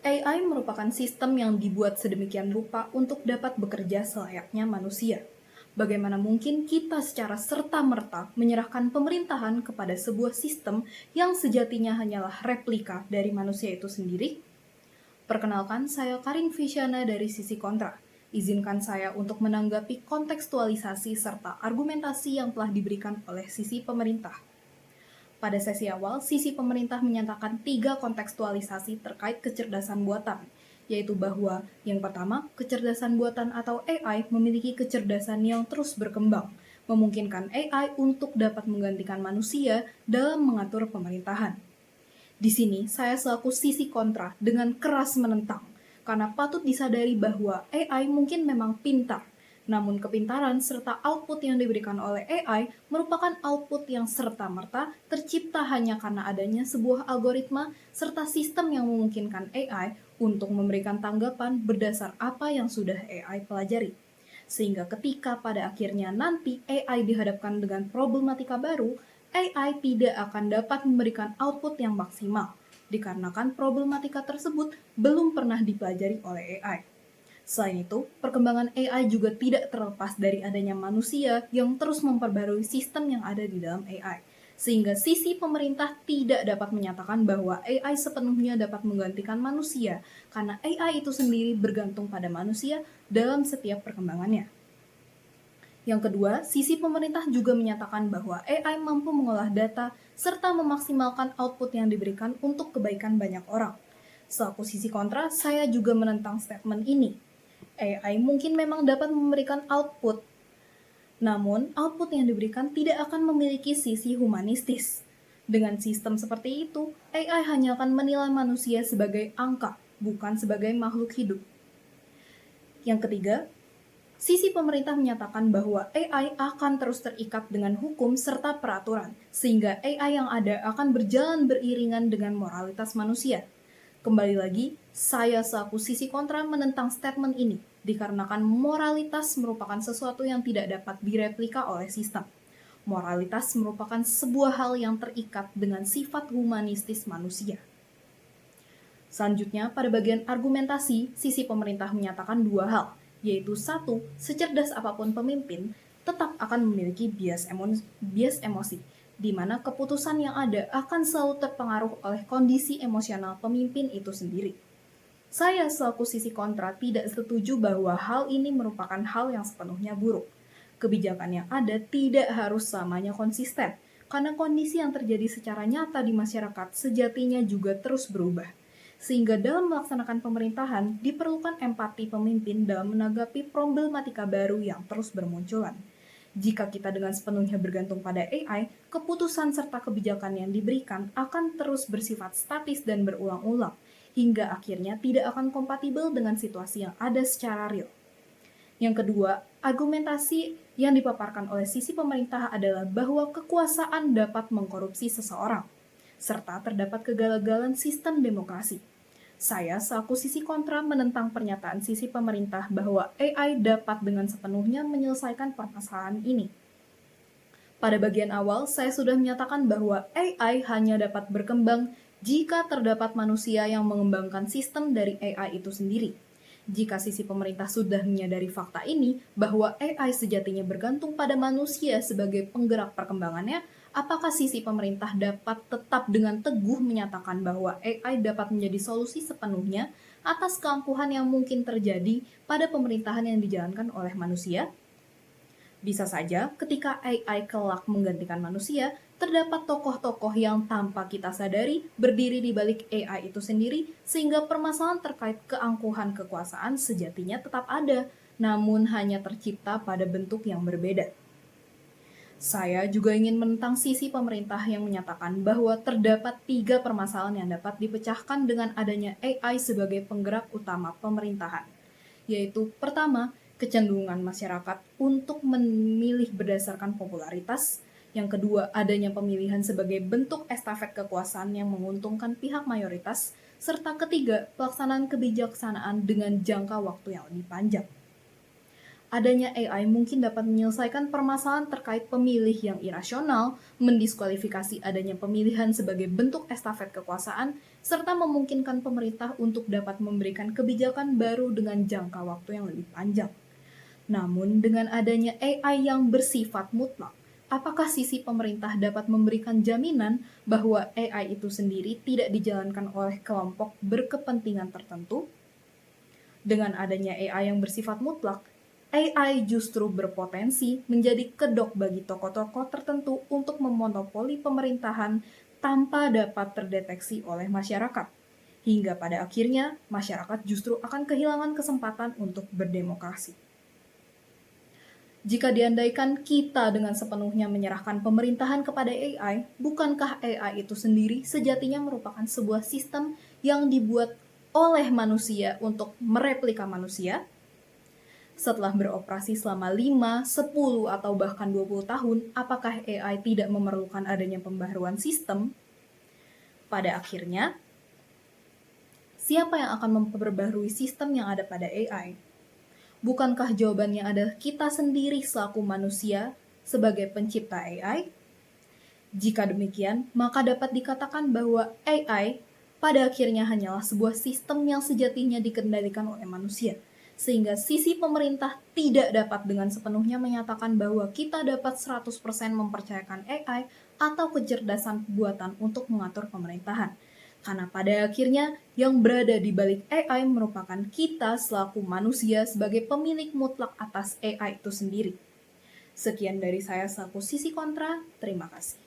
AI merupakan sistem yang dibuat sedemikian rupa untuk dapat bekerja selayaknya manusia. Bagaimana mungkin kita secara serta-merta menyerahkan pemerintahan kepada sebuah sistem yang sejatinya hanyalah replika dari manusia itu sendiri? Perkenalkan, saya Karin Visyana dari Sisi Kontra. Izinkan saya untuk menanggapi kontekstualisasi serta argumentasi yang telah diberikan oleh sisi pemerintah. Pada sesi awal, sisi pemerintah menyatakan 3 kontekstualisasi terkait kecerdasan buatan, yaitu bahwa yang pertama, kecerdasan buatan atau AI memiliki kecerdasan yang terus berkembang, memungkinkan AI untuk dapat menggantikan manusia dalam mengatur pemerintahan. Di sini, saya selaku sisi kontra dengan keras menentang, karena patut disadari bahwa AI mungkin memang pintar, namun kepintaran serta output yang diberikan oleh AI merupakan output yang serta-merta tercipta hanya karena adanya sebuah algoritma serta sistem yang memungkinkan AI untuk memberikan tanggapan berdasar apa yang sudah AI pelajari. Sehingga ketika pada akhirnya nanti AI dihadapkan dengan problematika baru, AI tidak akan dapat memberikan output yang maksimal, dikarenakan problematika tersebut belum pernah dipelajari oleh AI. Selain itu, perkembangan AI juga tidak terlepas dari adanya manusia yang terus memperbarui sistem yang ada di dalam AI. Sehingga sisi pemerintah tidak dapat menyatakan bahwa AI sepenuhnya dapat menggantikan manusia, karena AI itu sendiri bergantung pada manusia dalam setiap perkembangannya. Yang kedua, sisi pemerintah juga menyatakan bahwa AI mampu mengolah data serta memaksimalkan output yang diberikan untuk kebaikan banyak orang. Selaku sisi kontra, saya juga menentang statement ini. AI mungkin memang dapat memberikan output, namun output yang diberikan tidak akan memiliki sisi humanistis. Dengan sistem seperti itu, AI hanya akan menilai manusia sebagai angka, bukan sebagai makhluk hidup. Yang ketiga, sisi pemerintah menyatakan bahwa AI akan terus terikat dengan hukum serta peraturan, sehingga AI yang ada akan berjalan beriringan dengan moralitas manusia. Kembali lagi, saya selaku sisi kontra menentang statement ini, dikarenakan moralitas merupakan sesuatu yang tidak dapat direplika oleh sistem. Moralitas merupakan sebuah hal yang terikat dengan sifat humanistis manusia. Selanjutnya, pada bagian argumentasi, sisi pemerintah menyatakan 2 hal, yaitu 1, secerdas apapun pemimpin, tetap akan memiliki bias emosi, di mana keputusan yang ada akan selalu terpengaruh oleh kondisi emosional pemimpin itu sendiri. Saya selaku sisi kontra tidak setuju bahwa hal ini merupakan hal yang sepenuhnya buruk. Kebijakan yang ada tidak harus selamanya konsisten, karena kondisi yang terjadi secara nyata di masyarakat sejatinya juga terus berubah. Sehingga dalam melaksanakan pemerintahan, diperlukan empati pemimpin dalam menanggapi problematika baru yang terus bermunculan. Jika kita dengan sepenuhnya bergantung pada AI, keputusan serta kebijakan yang diberikan akan terus bersifat statis dan berulang-ulang, hingga akhirnya tidak akan kompatibel dengan situasi yang ada secara real. Yang kedua, argumentasi yang dipaparkan oleh sisi pemerintah adalah bahwa kekuasaan dapat mengkorupsi seseorang, serta terdapat kegagalan sistem demokrasi. Saya selaku sisi kontra menentang pernyataan sisi pemerintah bahwa AI dapat dengan sepenuhnya menyelesaikan permasalahan ini. Pada bagian awal, saya sudah menyatakan bahwa AI hanya dapat berkembang jika terdapat manusia yang mengembangkan sistem dari AI itu sendiri. Jika sisi pemerintah sudah menyadari fakta ini, bahwa AI sejatinya bergantung pada manusia sebagai penggerak perkembangannya, apakah sisi pemerintah dapat tetap dengan teguh menyatakan bahwa AI dapat menjadi solusi sepenuhnya atas keangkuhan yang mungkin terjadi pada pemerintahan yang dijalankan oleh manusia? Bisa saja ketika AI kelak menggantikan manusia, terdapat tokoh-tokoh yang tanpa kita sadari berdiri di balik AI itu sendiri, sehingga permasalahan terkait keangkuhan kekuasaan sejatinya tetap ada, namun hanya tercipta pada bentuk yang berbeda. Saya juga ingin menentang sisi pemerintah yang menyatakan bahwa terdapat 3 permasalahan yang dapat dipecahkan dengan adanya AI sebagai penggerak utama pemerintahan, yaitu pertama, kecenderungan masyarakat untuk memilih berdasarkan popularitas. Yang kedua, adanya pemilihan sebagai bentuk estafet kekuasaan yang menguntungkan pihak mayoritas. Serta ketiga, pelaksanaan kebijaksanaan dengan jangka waktu yang lebih panjang. Adanya AI mungkin dapat menyelesaikan permasalahan terkait pemilih yang irasional, mendiskualifikasi adanya pemilihan sebagai bentuk estafet kekuasaan, serta memungkinkan pemerintah untuk dapat memberikan kebijakan baru dengan jangka waktu yang lebih panjang. Namun, dengan adanya AI yang bersifat mutlak, apakah sisi pemerintah dapat memberikan jaminan bahwa AI itu sendiri tidak dijalankan oleh kelompok berkepentingan tertentu? Dengan adanya AI yang bersifat mutlak, AI justru berpotensi menjadi kedok bagi tokoh-tokoh tertentu untuk memonopoli pemerintahan tanpa dapat terdeteksi oleh masyarakat. Hingga pada akhirnya, masyarakat justru akan kehilangan kesempatan untuk berdemokrasi. Jika diandaikan kita dengan sepenuhnya menyerahkan pemerintahan kepada AI, bukankah AI itu sendiri sejatinya merupakan sebuah sistem yang dibuat oleh manusia untuk mereplika manusia? Setelah beroperasi selama 5, 10, atau bahkan 20 tahun, apakah AI tidak memerlukan adanya pembaharuan sistem? Pada akhirnya, siapa yang akan memperbaharui sistem yang ada pada AI? Bukankah jawabannya adalah kita sendiri selaku manusia sebagai pencipta AI? Jika demikian, maka dapat dikatakan bahwa AI pada akhirnya hanyalah sebuah sistem yang sejatinya dikendalikan oleh manusia. Sehingga sisi pemerintah tidak dapat dengan sepenuhnya menyatakan bahwa kita dapat 100% mempercayakan AI atau kecerdasan buatan untuk mengatur pemerintahan. Karena pada akhirnya yang berada di balik AI merupakan kita selaku manusia sebagai pemilik mutlak atas AI itu sendiri. Sekian dari saya selaku sisi kontra, terima kasih.